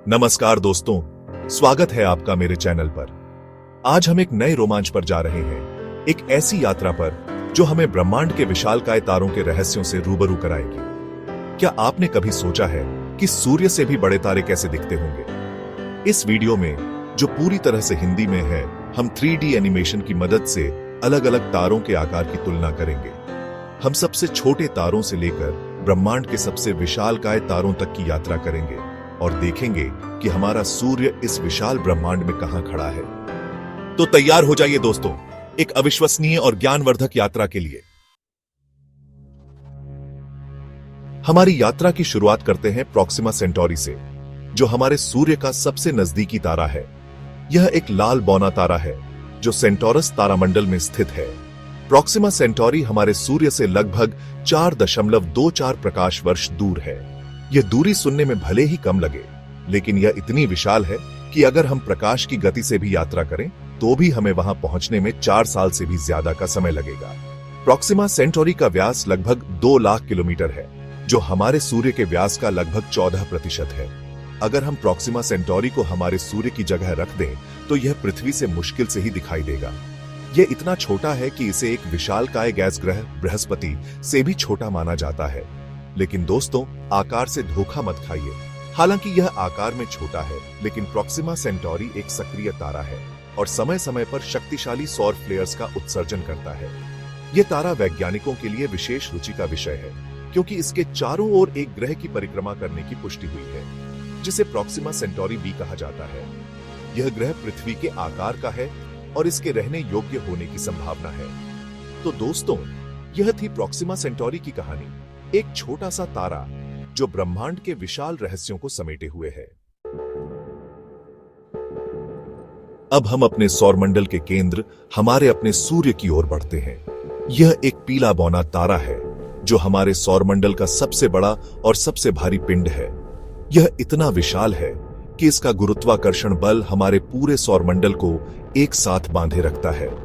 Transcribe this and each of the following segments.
नमस्कार दोस्तों, स्वागत है आपका मेरे चैनल पर। आज हम एक नए रोमांच पर जा रहे हैं, एक ऐसी यात्रा पर जो हमें ब्रह्मांड के विशालकाय तारों के रहस्यों से रूबरू कराएगी। क्या आपने कभी सोचा है कि सूर्य से भी बड़े तारे कैसे दिखते होंगे? इस वीडियो में, जो पूरी तरह से हिंदी में है, हम 3D एनिमेशन की मदद से अलग अलग तारों के आकार की तुलना करेंगे। हम सबसे छोटे तारों से लेकर ब्रह्मांड के सबसे विशालकाय तारों तक की यात्रा करेंगे और देखेंगे कि हमारा सूर्य इस विशाल ब्रह्मांड में कहां खड़ा है। तो तैयार हो जाइए दोस्तों, एक अविश्वसनीय और ज्ञानवर्धक यात्रा के लिए। हमारी यात्रा की शुरुआत करते हैं प्रोक्सिमा सेंटोरी से, जो हमारे सूर्य का सबसे नजदीकी तारा है। यह एक लाल बौना तारा है जो सेंटोरस तारामंडल में स्थित है। प्रोक्सिमा सेंटोरी हमारे सूर्य से लगभग 4.24 प्रकाश वर्ष दूर है। यह दूरी सुनने में भले ही कम लगे, लेकिन यह इतनी विशाल है कि अगर हम प्रकाश की गति से भी यात्रा करें तो भी हमें वहां पहुंचने में 4 साल से भी ज्यादा का समय लगेगा। प्रोक्सिमा सेंटोरी का व्यास लगभग 2 लाख किलोमीटर है, जो हमारे सूर्य के व्यास का लगभग 14% है। अगर हम प्रोक्सिमा सेंटोरी को हमारे सूर्य की जगह रख दें तो यह पृथ्वी से मुश्किल से ही दिखाई देगा। यह इतना छोटा है कि इसे एक विशालकाय गैस ग्रह बृहस्पति से भी छोटा माना जाता है। लेकिन दोस्तों, आकार से धोखा मत खाइए। हालांकि यह आकार में छोटा है, लेकिन प्रोक्सिमा सेंटोरी एक सक्रिय तारा है और समय समय पर शक्तिशाली सौर फ्लेयर्स का उत्सर्जन करता है। यह तारा वैज्ञानिकों के लिए विशेष रुचि का विषय है, क्योंकि इसके चारों ओर एक ग्रह की परिक्रमा करने की पुष्टि हुई है, जिसे प्रोक्सिमा सेंटोरी बी कहा जाता है। यह ग्रह पृथ्वी के आकार का है और इसके रहने योग्य होने की संभावना है। तो दोस्तों, यह थी प्रोक्सिमा सेंटोरी की कहानी, एक छोटा सा तारा जो ब्रह्मांड के विशाल रहस्यों को समेटे हुए है। अब हम अपने सौरमंडल के केंद्र, हमारे अपने सूर्य की ओर बढ़ते हैं। यह एक पीला बौना तारा है जो हमारे सौरमंडल का सबसे बड़ा और सबसे भारी पिंड है। यह इतना विशाल है कि इसका गुरुत्वाकर्षण बल हमारे पूरे सौरमंडल को एक साथ बांधे रखता है।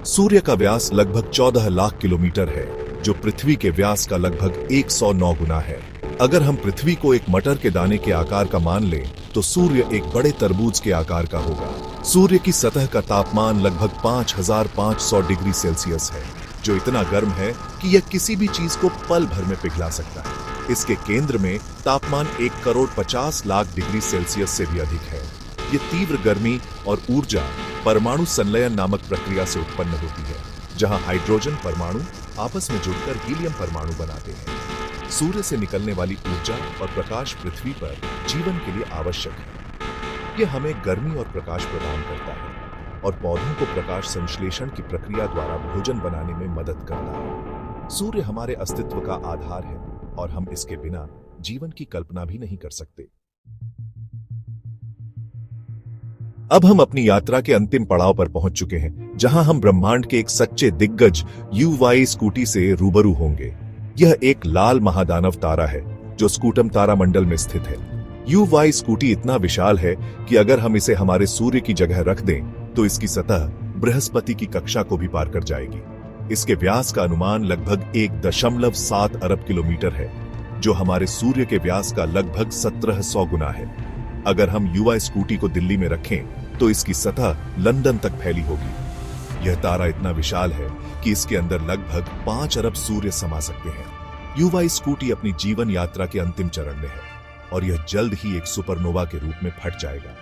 सूर्य का व्यास लगभग 14 लाख किलोमीटर है, जो पृथ्वी के व्यास का लगभग 109 गुना है। अगर हम पृथ्वी को एक मटर के दाने के आकार का मान लें, तो सूर्य एक बड़े तरबूज के आकार का होगा। सूर्य की सतह का तापमान लगभग 5500 डिग्री सेल्सियस है, जो इतना गर्म है कि यह किसी भी चीज को पल भर में पिघला सकता है। इसके केंद्र में तापमान 1,50,00,000 डिग्री सेल्सियस से भी अधिक है। ये तीव्र गर्मी और ऊर्जा परमाणु संलयन नामक प्रक्रिया से उत्पन्न होती है, जहां हाइड्रोजन परमाणु आपस में जुड़कर हीलियम परमाणु बनाते हैं। सूर्य से निकलने वाली ऊर्जा और प्रकाश पृथ्वी पर जीवन के लिए आवश्यक है। यह हमें गर्मी और प्रकाश प्रदान करता है और पौधों को प्रकाश संश्लेषण की प्रक्रिया द्वारा भोजन बनाने में मदद करता है। सूर्य हमारे अस्तित्व का आधार है और हम इसके बिना जीवन की कल्पना भी नहीं कर सकते। अब हम अपनी यात्रा के अंतिम पड़ाव पर पहुंच चुके हैं, जहां हम ब्रह्मांड के एक सच्चे दिग्गज UY स्कूटी से रूबरू होंगे। यह एक लाल महादानव तारा है जो स्कूटम तारामंडल में स्थित है। UY स्कूटी इतना विशाल है कि अगर हम इसे हमारे सूर्य की जगह रख दें तो इसकी सतह बृहस्पति की कक्षा को भी पार कर जाएगी। इसके व्यास का अनुमान लगभग 1.7 अरब किलोमीटर है, जो हमारे सूर्य के व्यास का लगभग 1700 गुना है। अगर हम UY स्कूटी को दिल्ली में रखें तो इसकी सतह लंदन तक फैली होगी। यह तारा इतना विशाल है कि इसके अंदर लगभग 5 अरब सूर्य समा सकते हैं। UY स्कूटी अपनी जीवन यात्रा के अंतिम चरण में है और यह जल्द ही एक सुपरनोवा के रूप में फट जाएगा।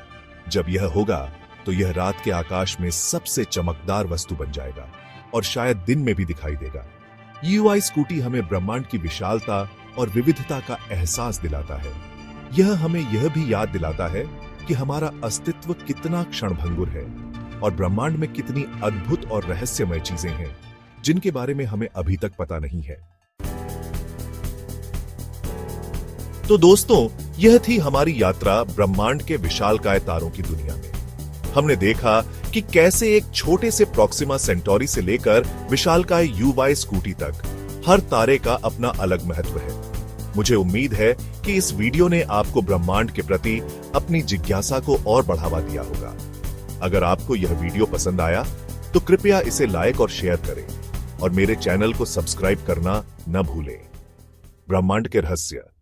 जब यह होगा तो यह रात के आकाश में सबसे चमकदार वस्तु बन जाएगा और शायद दिन में भी दिखाई देगा। UY स्कूटी हमें ब्रह्मांड की विशालता और विविधता का एहसास दिलाता है। यह हमें यह भी याद दिलाता है कि हमारा अस्तित्व कितना क्षणभंगुर है और ब्रह्मांड में कितनी अद्भुत और रहस्यमय चीजें हैं जिनके बारे में हमें अभी तक पता नहीं है। तो दोस्तों, यह थी हमारी यात्रा ब्रह्मांड के विशालकाय तारों की दुनिया में। हमने देखा कि कैसे एक छोटे से प्रोक्सिमा सेंटोरी से लेकर विशालकाय UY स्कूटी तक हर तारे का अपना अलग महत्व है। मुझे उम्मीद है कि इस वीडियो ने आपको ब्रह्मांड के प्रति अपनी जिज्ञासा को और बढ़ावा दिया होगा। अगर आपको यह वीडियो पसंद आया तो कृपया इसे लाइक और शेयर करें और मेरे चैनल को सब्सक्राइब करना न भूलें। ब्रह्मांड के रहस्य।